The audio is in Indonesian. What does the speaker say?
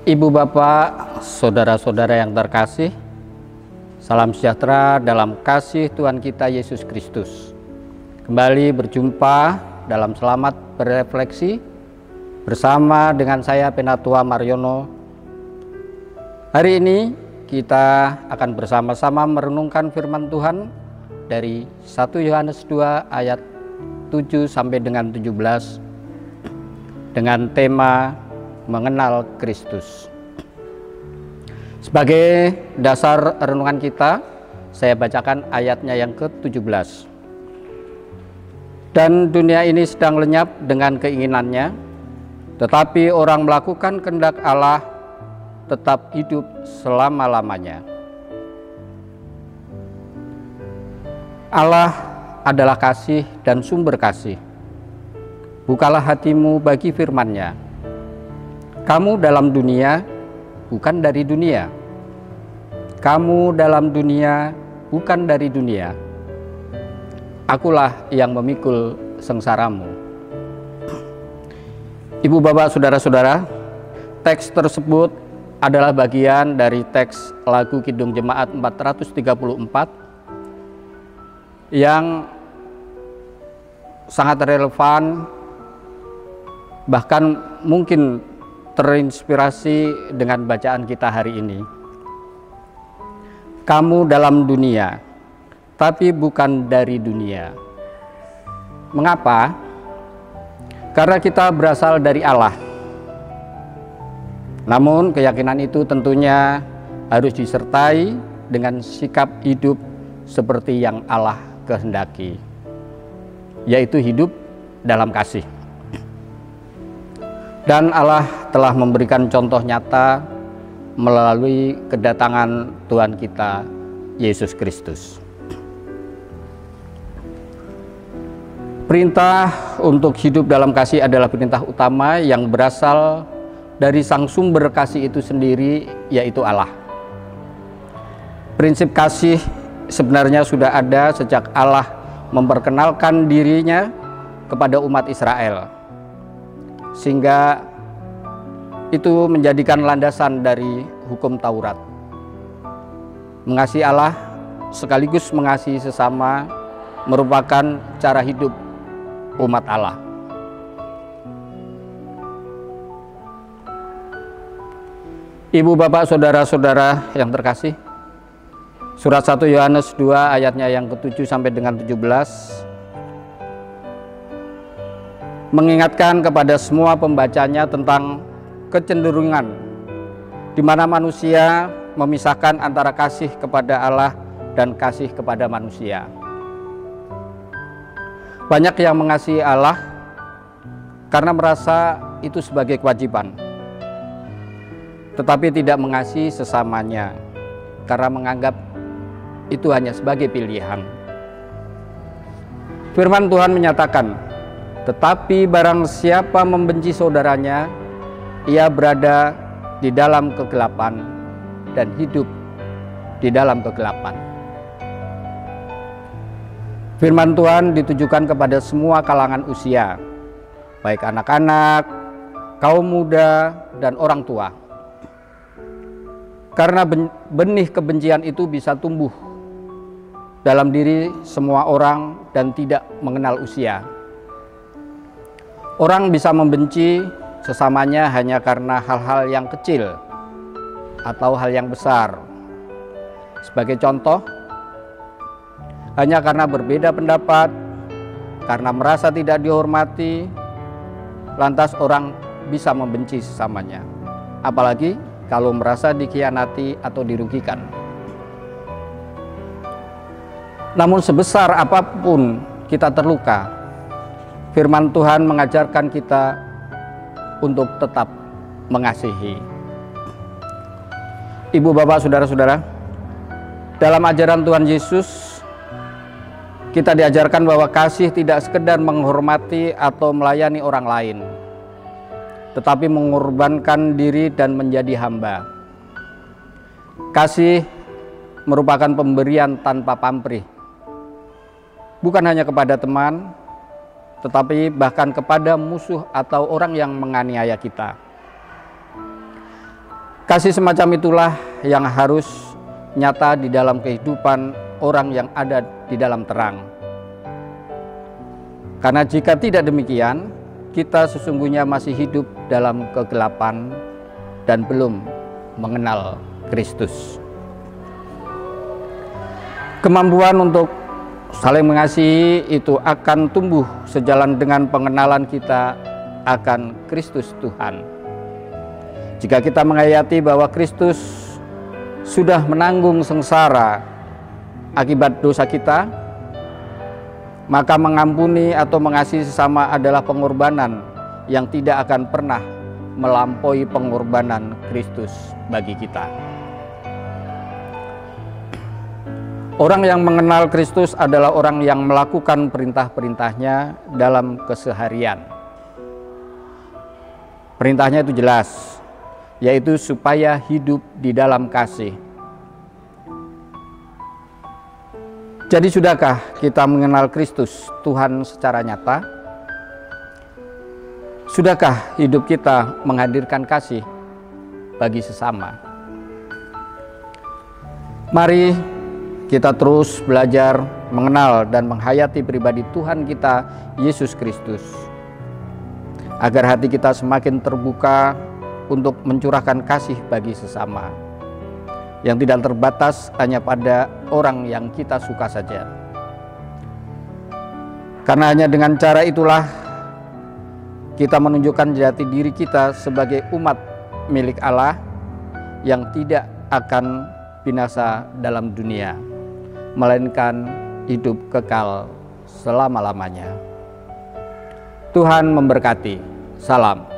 Ibu bapak, saudara-saudara yang terkasih, salam sejahtera dalam kasih Tuhan kita Yesus Kristus. Kembali berjumpa dalam Selamat Berefleksi bersama dengan saya Penatua Mariono. Hari ini kita akan bersama-sama merenungkan firman Tuhan dari 1 Yohanes 2 ayat 7 sampai dengan 17 dengan tema mengenal Kristus. Sebagai dasar renungan kita, saya bacakan ayatnya yang ke-17. Dan dunia ini sedang lenyap dengan keinginannya, tetapi orang melakukan kehendak Allah tetap hidup selama-lamanya. Allah adalah kasih dan sumber kasih. Bukalah hatimu bagi firman-Nya. Kamu dalam dunia, bukan dari dunia. Kamu dalam dunia, bukan dari dunia. Akulah yang memikul sengsaramu. Ibu bapak saudara-saudara, teks tersebut adalah bagian dari teks lagu Kidung Jemaat 434 yang sangat relevan, bahkan mungkin terinspirasi dengan bacaan kita hari ini. Kamu dalam dunia, tapi bukan dari dunia. Mengapa? Karena kita berasal dari Allah. Namun keyakinan itu tentunya harus disertai dengan sikap hidup seperti yang Allah kehendaki, yaitu hidup dalam kasih. Dan Allah telah memberikan contoh nyata melalui kedatangan Tuhan kita Yesus Kristus. Perintah untuk hidup dalam kasih adalah perintah utama yang berasal dari sang sumber kasih itu sendiri, yaitu Allah. Prinsip kasih sebenarnya sudah ada sejak Allah memperkenalkan dirinya kepada umat Israel, sehingga itu menjadikan landasan dari hukum Taurat. Mengasihi Allah sekaligus mengasihi sesama merupakan cara hidup umat Allah. Ibu bapak saudara-saudara yang terkasih, surat 1 Yohanes 2 ayatnya yang ke-7 sampai dengan 17 mengingatkan kepada semua pembacanya tentang kecenderungan di mana manusia memisahkan antara kasih kepada Allah dan kasih kepada manusia. Banyak yang mengasihi Allah karena merasa itu sebagai kewajiban, tetapi tidak mengasihi sesamanya karena menganggap itu hanya sebagai pilihan. Firman Tuhan menyatakan, tetapi barang siapa membenci saudaranya, ia berada di dalam kegelapan dan hidup di dalam kegelapan. Firman Tuhan ditujukan kepada semua kalangan usia, baik anak-anak, kaum muda, dan orang tua. Karena benih kebencian itu bisa tumbuh dalam diri semua orang dan tidak mengenal usia. Orang bisa membenci sesamanya hanya karena hal-hal yang kecil atau hal yang besar. Sebagai contoh, hanya karena berbeda pendapat, karena merasa tidak dihormati, lantas orang bisa membenci sesamanya. Apalagi kalau merasa dikhianati atau dirugikan. Namun sebesar apapun kita terluka, firman Tuhan mengajarkan kita untuk tetap mengasihi. Ibu bapak saudara-saudara, dalam ajaran Tuhan Yesus kita diajarkan bahwa kasih tidak sekedar menghormati atau melayani orang lain, tetapi mengorbankan diri dan menjadi hamba. Kasih merupakan pemberian tanpa pamrih, bukan hanya kepada teman, tetapi bahkan kepada musuh atau orang yang menganiaya kita. Kasih semacam itulah yang harus nyata di dalam kehidupan orang yang ada di dalam terang. Karena jika tidak demikian, kita sesungguhnya masih hidup dalam kegelapan dan belum mengenal Kristus. Kemampuan untuk saling mengasihi itu akan tumbuh sejalan dengan pengenalan kita akan Kristus Tuhan. Jika kita menghayati bahwa Kristus sudah menanggung sengsara akibat dosa kita, maka mengampuni atau mengasihi sesama adalah pengorbanan yang tidak akan pernah melampaui pengorbanan Kristus bagi kita. Orang yang mengenal Kristus adalah orang yang melakukan perintah-perintahnya dalam keseharian. Perintahnya itu jelas, yaitu supaya hidup di dalam kasih. Jadi sudahkah kita mengenal Kristus Tuhan secara nyata? Sudahkah hidup kita menghadirkan kasih bagi sesama? Mari kita terus belajar mengenal dan menghayati pribadi Tuhan kita Yesus Kristus, agar hati kita semakin terbuka untuk mencurahkan kasih bagi sesama, yang tidak terbatas hanya pada orang yang kita suka saja. Karena hanya dengan cara itulah kita menunjukkan jati diri kita sebagai umat milik Allah yang tidak akan binasa dalam dunia, melainkan hidup kekal selama-lamanya. Tuhan memberkati. Salam.